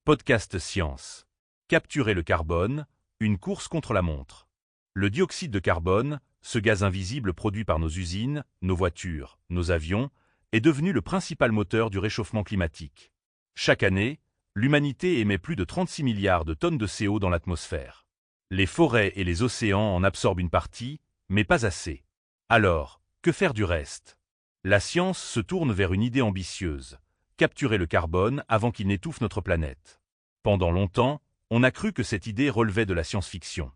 Podcast Science. Capturer le carbone, une course contre la montre. Le dioxyde de carbone, ce gaz invisible produit par nos usines, nos voitures, nos avions, est devenu le principal moteur du réchauffement climatique. Chaque année, l'humanité émet plus de 36 milliards de tonnes de CO dans l'atmosphère. Les forêts et les océans en absorbent une partie, mais pas assez. Alors, que faire du reste? La science se tourne vers une idée ambitieuse: capturer le carbone avant qu'il n'étouffe notre planète. Pendant longtemps, on a cru que cette idée relevait de la science-fiction.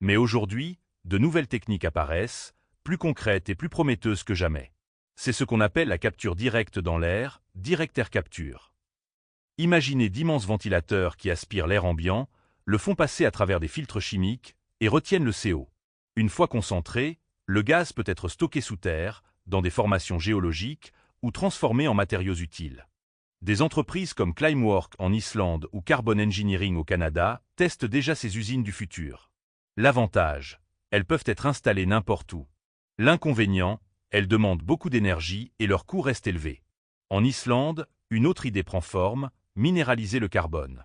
Mais aujourd'hui, de nouvelles techniques apparaissent, plus concrètes et plus prometteuses que jamais. C'est ce qu'on appelle la capture directe dans l'air, Direct Air Capture. Imaginez d'immenses ventilateurs qui aspirent l'air ambiant, le font passer à travers des filtres chimiques et retiennent le CO. Une fois concentré, le gaz peut être stocké sous terre, dans des formations géologiques, ou transformé en matériaux utiles. Des entreprises comme Climework en Islande ou Carbon Engineering au Canada testent déjà ces usines du futur. L'avantage, elles peuvent être installées n'importe où. L'inconvénient, elles demandent beaucoup d'énergie et leur coût reste élevé. En Islande, une autre idée prend forme: minéraliser le carbone.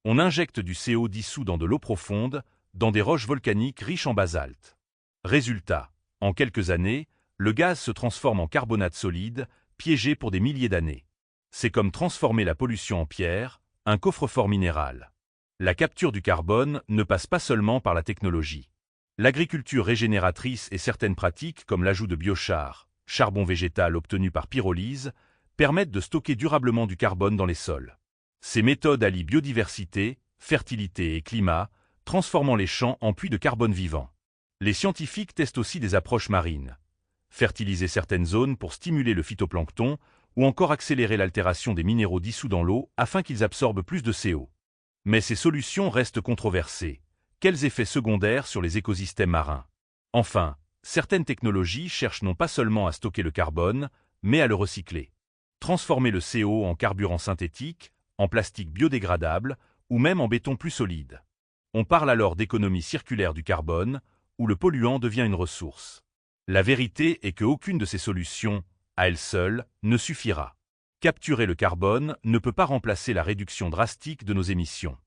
On injecte du CO dissous dans de l'eau profonde, dans des roches volcaniques riches en basalte. Résultat, en quelques années, le gaz se transforme en carbonate solide, piégé pour des milliers d'années. C'est comme transformer la pollution en pierre, un coffre-fort minéral. La capture du carbone ne passe pas seulement par la technologie. L'agriculture régénératrice et certaines pratiques comme l'ajout de biochar, charbon végétal obtenu par pyrolyse, permettent de stocker durablement du carbone dans les sols. Ces méthodes allient biodiversité, fertilité et climat, transformant les champs en puits de carbone vivants. Les scientifiques testent aussi des approches marines. Fertiliser certaines zones pour stimuler le phytoplancton ou encore accélérer l'altération des minéraux dissous dans l'eau afin qu'ils absorbent plus de CO. Mais ces solutions restent controversées. Quels effets secondaires sur les écosystèmes marins? Enfin, certaines technologies cherchent non pas seulement à stocker le carbone, mais à le recycler. Transformer le CO en carburant synthétique, en plastique biodégradable ou même en béton plus solide. On parle alors d'économie circulaire du carbone, où le polluant devient une ressource. La vérité est qu'aucune de ces solutions, à elle seule, ne suffira. Capturer le carbone ne peut pas remplacer la réduction drastique de nos émissions.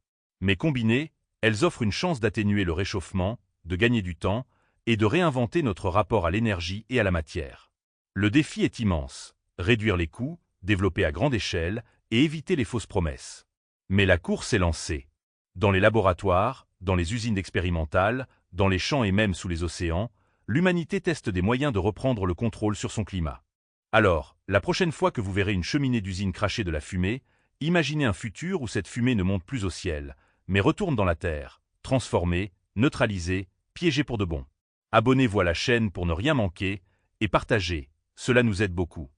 Mais combinées, elles offrent une chance d'atténuer le réchauffement, de gagner du temps et de réinventer notre rapport à l'énergie et à la matière. Le défi est immense: réduire les coûts, développer à grande échelle et éviter les fausses promesses. Mais la course est lancée. Dans les laboratoires, dans les usines expérimentales, dans les champs et même sous les océans, l'humanité teste des moyens de reprendre le contrôle sur son climat. Alors, la prochaine fois que vous verrez une cheminée d'usine cracher de la fumée, imaginez un futur où cette fumée ne monte plus au ciel, mais retourne dans la terre, transformée, neutralisée, piégée pour de bon. Abonnez-vous à la chaîne pour ne rien manquer et partagez, cela nous aide beaucoup.